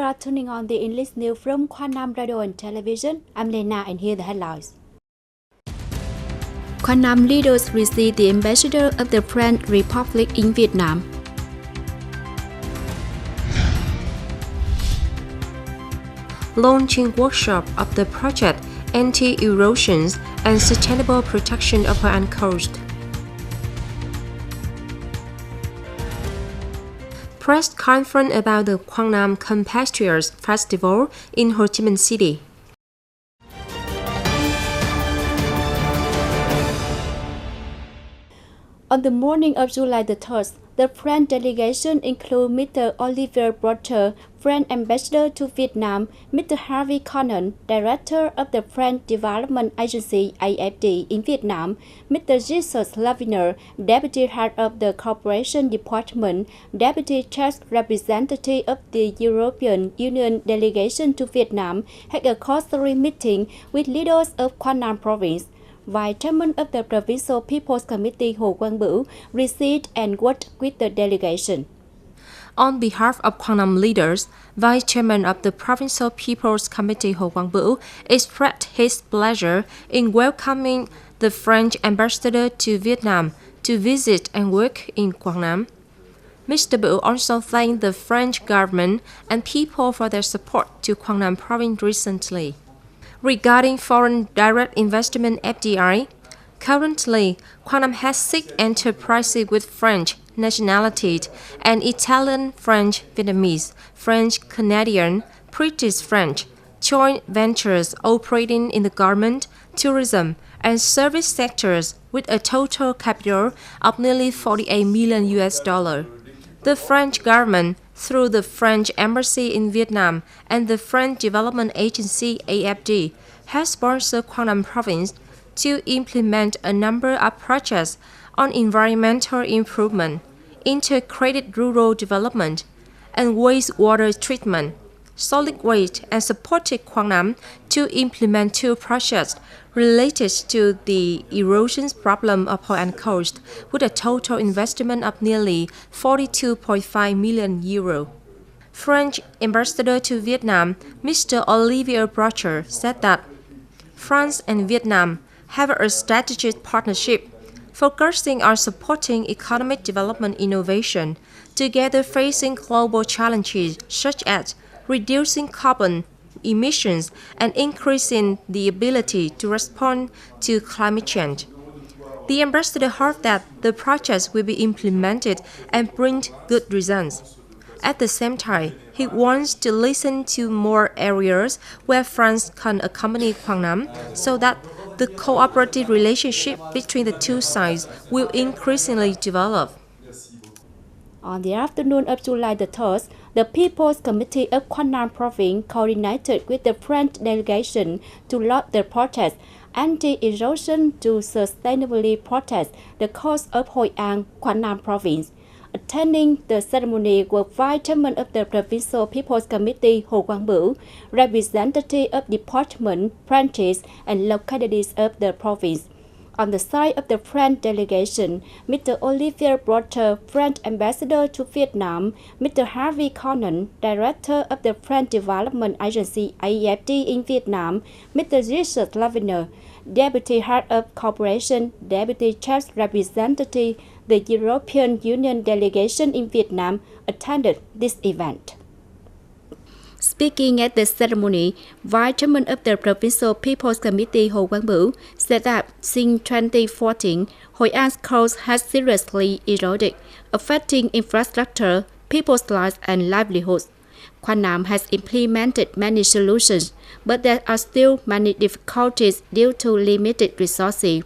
are tuning on the English news from Quảng Nam Radio and Television. I'm Lena and here are the headlines. Quảng Nam leaders receive the ambassador of the French Republic in Vietnam. Launching workshop of the project Anti-Erosions and Sustainable Protection of Hội An Coast. Press conference about the Quảng Nam Compatriots Festival in Ho Chi Minh City. On the morning of July the 3rd, the French delegation includes Mr. Olivier Brotter, French ambassador to Vietnam, Mr. Harvey Conant, director of the French Development Agency AFD in Vietnam, Mr. Jesus Laviner, deputy head of the Cooperation Department, deputy chief representative of the European Union delegation to Vietnam, had a cursory meeting with leaders of Quảng Nam province. Vice Chairman of the Provincial People's Committee Hồ Quang Bửu received and worked with the delegation. On behalf of Quảng Nam leaders, Vice Chairman of the Provincial People's Committee Hồ Quang Bửu expressed his pleasure in welcoming the French ambassador to Vietnam to visit and work in Quảng Nam. Mr. Bửu also thanked the French government and people for their support to Quảng Nam province recently. Regarding foreign direct investment FDI, currently, Quảng Nam has 6 enterprises with French nationality and Italian, French, Vietnamese, French, Canadian, British French, joint ventures operating in the garment, tourism, and service sectors with a total capital of nearly $48 million. The French government, through the French Embassy in Vietnam and the French Development Agency AFD, has sponsored Quảng Nam province to implement a number of projects on environmental improvement, integrated rural development, and wastewater treatment, solid waste, and supported Quảng Nam to implement 2 projects related to the erosion problem of Hội An Coast with a total investment of nearly €42.5 million. French ambassador to Vietnam, Mr. Olivier Brocher, said that France and Vietnam have a strategic partnership focusing on supporting economic development innovation, together facing global challenges such as reducing carbon emissions and increasing the ability to respond to climate change. The ambassador hoped that the projects will be implemented and bring good results. At the same time, he wants to listen to more areas where France can accompany Quảng Nam so that the cooperative relationship between the 2 sides will increasingly develop. On the afternoon of July the 3rd, the People's Committee of Quảng Nam Province coordinated with the French delegation to launch the protest Anti-Erosion to Sustainably Protect the Coast of Hội An, Quảng Nam Province. Attending the ceremony were Vice Chairman of the Provincial People's Committee Hồ Quang Bửu, representative of department, branches, and localities of the province. On the side of the French delegation, Mr. Olivier Brotter, French ambassador to Vietnam, Mr. Harvey Conant, director of the French Development Agency AFD in Vietnam, Mr. Jesus Laviner, deputy head of Cooperation, deputy chief representative, the European Union delegation in Vietnam, attended this event. Speaking at the ceremony, Vice Chairman of the Provincial People's Committee Hồ Quang Bửu said that since 2014, Hội An's coast has seriously eroded, affecting infrastructure, people's lives and livelihoods. Quảng Nam has implemented many solutions, but there are still many difficulties due to limited resources.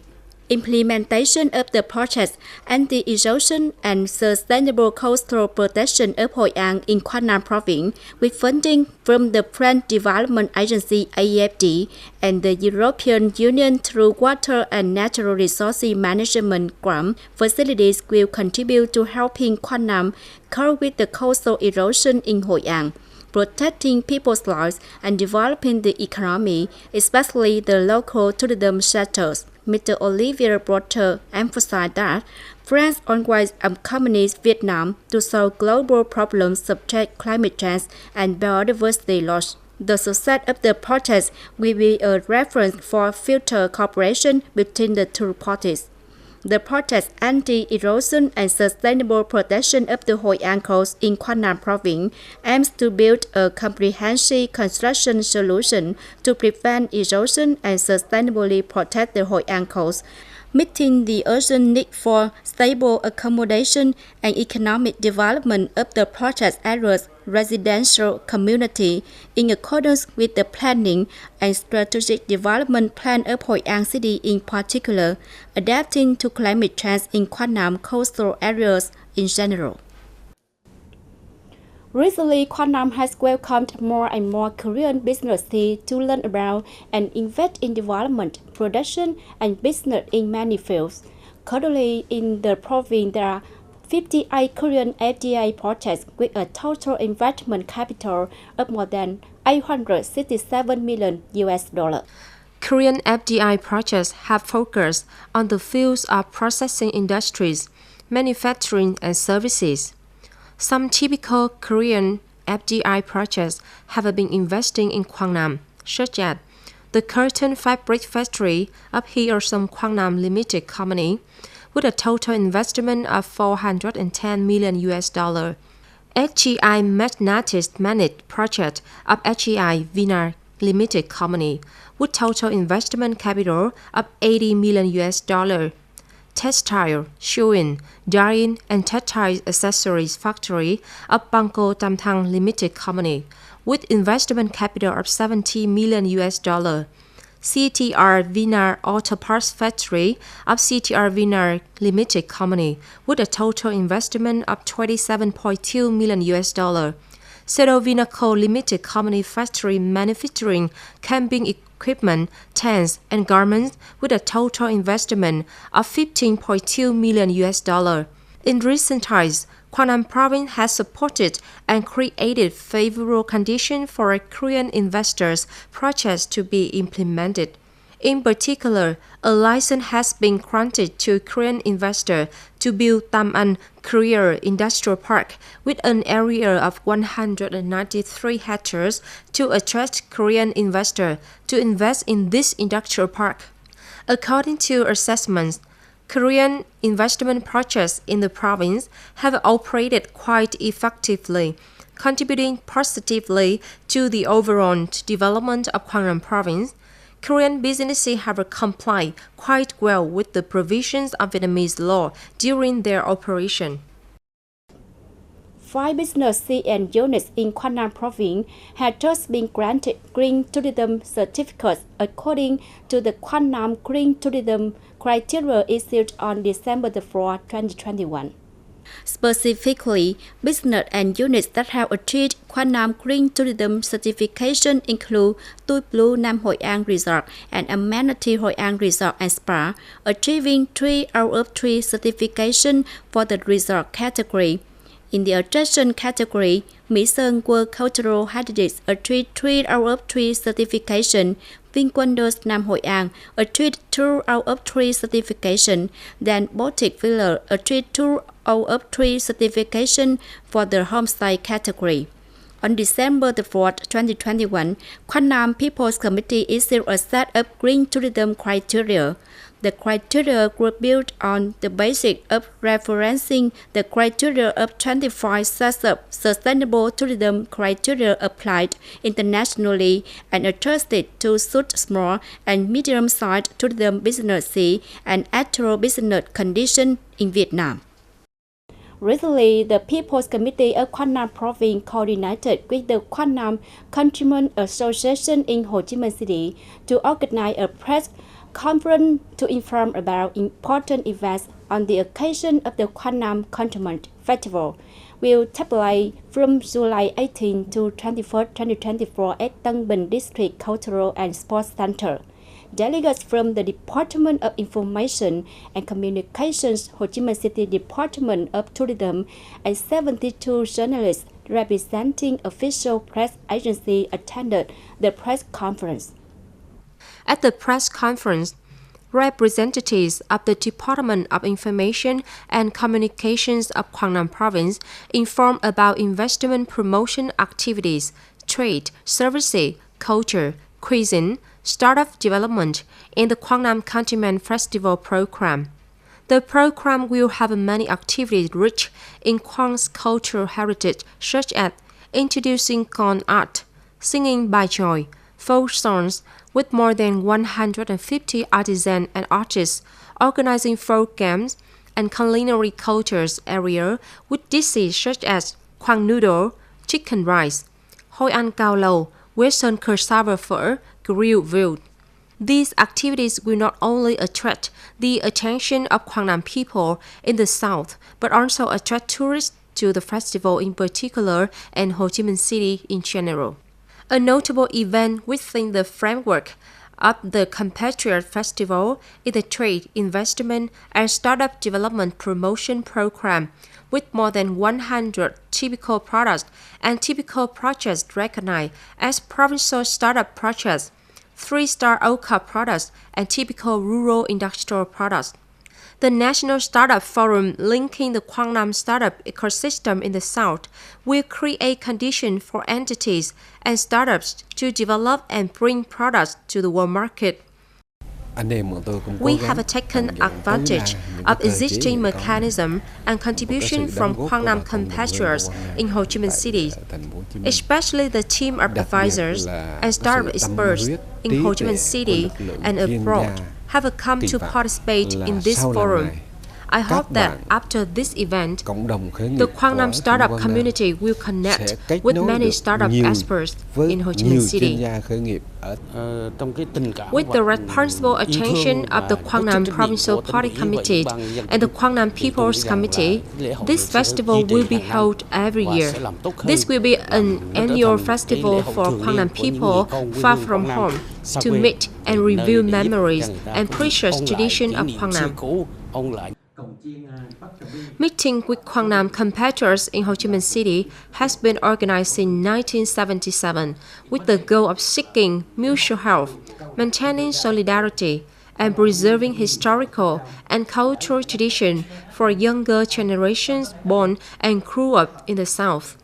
Implementation of the project Anti-Erosion and Sustainable Coastal Protection of Hội An in Quảng Nam Province, with funding from the French Development Agency AFD and the European Union through Water and Natural Resources Management grant facilities, will contribute to helping Quảng Nam cope with the coastal erosion in Hội An, protecting people's lives and developing the economy, especially the local tourism sectors. Mr. Olivier Brotter emphasized that France always accompanies Vietnam to solve global problems such as climate change and biodiversity loss. The success of the protest will be a reference for future cooperation between the two parties. The protest anti-erosion and sustainable protection of the Hoi An coast in Quang Nam province aims to build a comprehensive construction solution to prevent erosion and sustainably protect the Hoi An coast, meeting the urgent need for stable accommodation and economic development of the protest area's residential community in accordance with the planning and strategic development plan of Hoi An City in particular, adapting to climate change in Quang Nam coastal areas in general. Recently, Quang Nam has welcomed more and more Korean businesses to learn about and invest in development, production, and business in many fields. Currently, in the province, there are 58 Korean FDI projects with a total investment capital of more than $867 million. Korean FDI projects have focused on the fields of processing industries, manufacturing, and services. Some typical Korean FDI projects have been investing in Quang Nam, such as the Curtain Fabric Factory of Hyeosung Quang Nam Limited Company, with a total investment of $410 million. HEI Magnetist Magnet project of HEI Vinyl Limited Company, with total investment capital of $80 million. Textile, Truyen, dyeing, and textile accessories factory of Bangko Tam Thang Limited Company, with investment capital of $70 million. CTR Vinyl Auto Parts Factory of CTR Vinyl Limited Company, with a total investment of $27.2 million. Sedo Vinaco Limited Company factory manufacturing camping equipment, tents, and garments with a total investment of $15.2 million. In recent times, Quang Nam Province has supported and created favorable conditions for Korean investors' projects to be implemented. In particular, a license has been granted to Korean investors to build Tam An Korea Industrial Park with an area of 193 hectares to attract Korean investors to invest in this industrial park. According to assessments, Korean investment projects in the province have operated quite effectively, contributing positively to the overall development of Quang Nam Province. Korean businesses have complied quite well with the provisions of Vietnamese law during their operation. 5 businesses and units in Quang Nam Province had just been granted Green Tourism certificates according to the Quang Nam Green Tourism criteria issued on December 4, 2021. Specifically, business and units that have achieved Quang Nam Green Tourism certification include Tui Blue Nam Hoi An Resort and Amenity Hoi An Resort and Spa, achieving 3 out of 3 certification for the resort category. In the attraction category, Mỹ Sơn World Cultural Heritage achieved 3 out of 3 certification, VinWonders Nam Hoi An achieved 2 out of 3 certification, then Boutique Villa achieved 2 out of 3 certification for the homestay category. On December 4, 2021, Quang Nam People's Committee issued a set of green tourism criteria. The criteria were built on the basis of referencing the criteria of 25 sets of sustainable tourism criteria applied internationally and adjusted to suit small and medium-sized tourism businesses and actual business conditions in Vietnam. Recently, the People's Committee of Quang Nam Province coordinated with the Quang Nam Countrymen Association in Ho Chi Minh City to organize a press conference to inform about important events on the occasion of the Quang Nam Countrymen Festival. Will take place from July 18 to 21, 2024 at Tân Bình District Cultural and Sports Center. Delegates from the Department of Information and Communications, Ho Chi Minh City Department of Tourism, and 72 journalists representing official press agencies attended the press conference. At the press conference, representatives of the Department of Information and Communications of Quảng Nam Province informed about investment promotion activities, trade, services, culture, cuisine, startup development in the Quảng Nam Countryman Festival program. The program will have many activities rich in Quang's cultural heritage, such as introducing corn art, singing by joy, folk songs with more than 150 artisans and artists, organizing folk games and culinary cultures area with dishes such as Quang noodle, chicken rice, Hoi An Cao Lầu, Western cassava phở, grilled veal. These activities will not only attract the attention of Quảng Nam people in the south, but also attract tourists to the festival in particular and Ho Chi Minh City in general. A notable event within the framework of the Compatriot Festival is the Trade, Investment and Startup Development Promotion Program, with more than 100 typical products and typical projects recognized as provincial startup projects, 3-star OCA products, and typical rural industrial products. The National Startup Forum linking the Quảng Nam startup ecosystem in the South will create conditions for entities and startups to develop and bring products to the world market. We have taken advantage of existing mechanism and contribution from Quảng Nam compatriots in Ho Chi Minh City, especially the team of advisors and startup experts in Ho Chi Minh City and abroad have come to participate in this forum. I hope that after this event, the Quảng Nam startup community will connect with many startup experts in Ho Chi Minh City. With the responsible attention of the Quảng Nam Provincial Party Committee and the Quảng Nam People's Committee, this festival will be held every year. This will be an annual festival for Quảng Nam people far from home to meet and review memories and precious tradition of Quảng Nam. Meeting with Quảng Nam compatriots in Ho Chi Minh City has been organized in 1977 with the goal of seeking mutual help, maintaining solidarity, and preserving historical and cultural tradition for younger generations born and grew up in the South.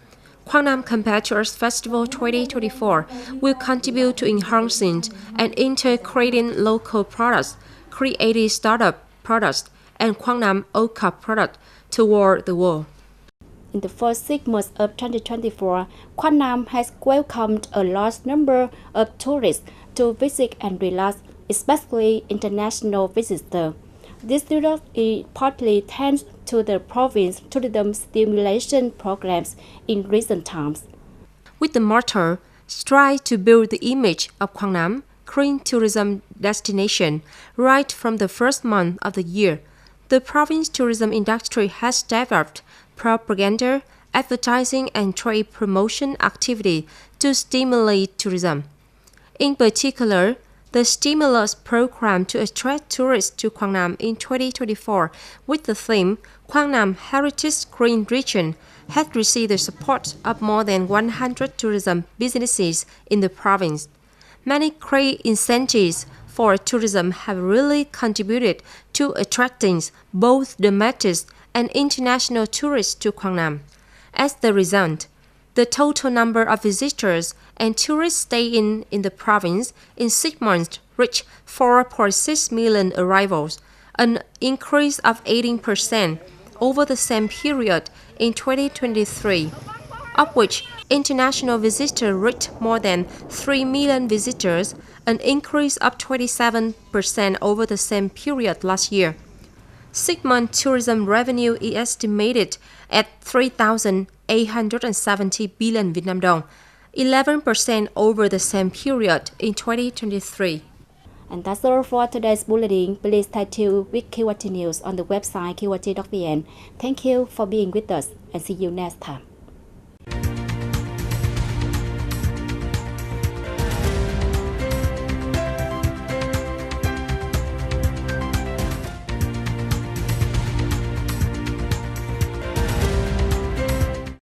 Quảng Nam Compatriots Festival 2024 will contribute to enhancing and integrating local products, creating startup products, and Quảng Nam OCA product toward the world. In the first 6 months of 2024, Quảng Nam has welcomed a large number of tourists to visit and relax, especially international visitors. This result is partly thanks to the province tourism stimulation programs in recent times. With the motto, strive to build the image of Quảng Nam, green tourism destination, right from the first month of the year, the province tourism industry has developed propaganda, advertising, and trade promotion activity to stimulate tourism. In particular, the stimulus program to attract tourists to Quảng Nam in 2024 with the theme Quảng Nam Heritage Green Region has received the support of more than 100 tourism businesses in the province. Many great incentives for tourism have really contributed to attracting both domestic and international tourists to Quảng Nam. As the result, the total number of visitors and tourists staying in the province in 6 months reached 4.6 million arrivals, an increase of 18% over the same period in 2023, of which international visitors reached more than 3 million visitors, an increase of 27% over the same period last year. 6-month tourism revenue is estimated at 3,870 billion Vietnam dong, 11% over the same period in 2023. And that's all for today's bulletin. Please stay tuned with KYT News on the website kyt.vn. Thank you for being with us and see you next time.